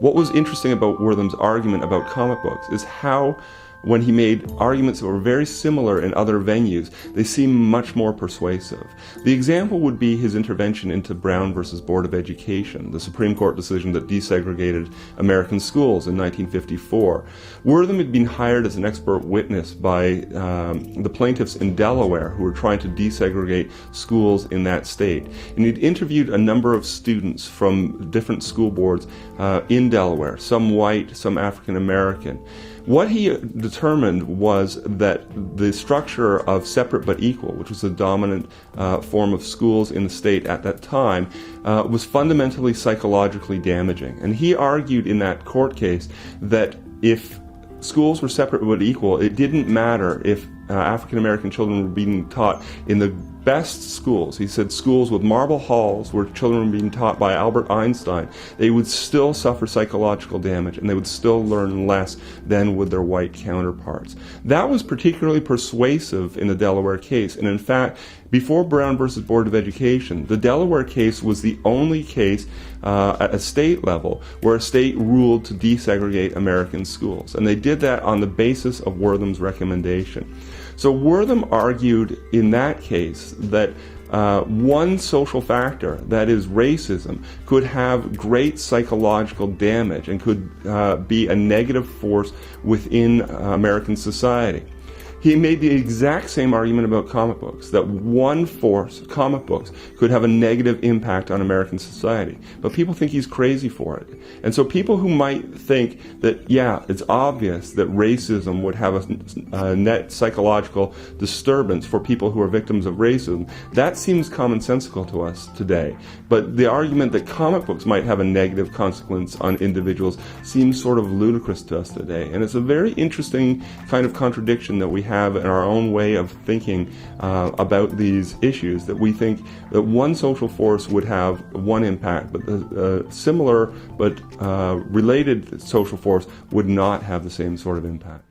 What was interesting about Wertham's argument about comic books is how, when he made arguments that were very similar in other venues, they seemed much more persuasive. The example would be his intervention into Brown versus Board of Education, the Supreme Court decision that desegregated American schools in 1954. Wertham had been hired as an expert witness by the plaintiffs in Delaware who were trying to desegregate schools in that state. And he'd interviewed a number of students from different school boards in Delaware, some white, some African American. What he determined was that the structure of separate but equal, which was the dominant form of schools in the state at that time, was fundamentally psychologically damaging. And he argued in that court case that if schools were separate but equal, it didn't matter if African American children were being taught in the best schools. He said schools with marble halls where children were being taught by Albert Einstein, they would still suffer psychological damage and they would still learn less than would their white counterparts. That was particularly persuasive in the Delaware case, and in fact, before Brown versus Board of Education, the Delaware case was the only case at a state level where a state ruled to desegregate American schools, and they did that on the basis of Wertham's recommendation. So Wertham argued in that case that one social factor, that is racism, could have great psychological damage and could be a negative force within American society. He made the exact same argument about comic books, that one force, comic books, could have a negative impact on American society. But people think he's crazy for it. And so people who might think that, yeah, it's obvious that racism would have a net psychological disturbance for people who are victims of racism, that seems commonsensical to us today. But the argument that comic books might have a negative consequence on individuals seems sort of ludicrous to us today. And it's a very interesting kind of contradiction that we have in our own way of thinking about these issues, that we think that one social force would have one impact, but a similar but related social force would not have the same sort of impact.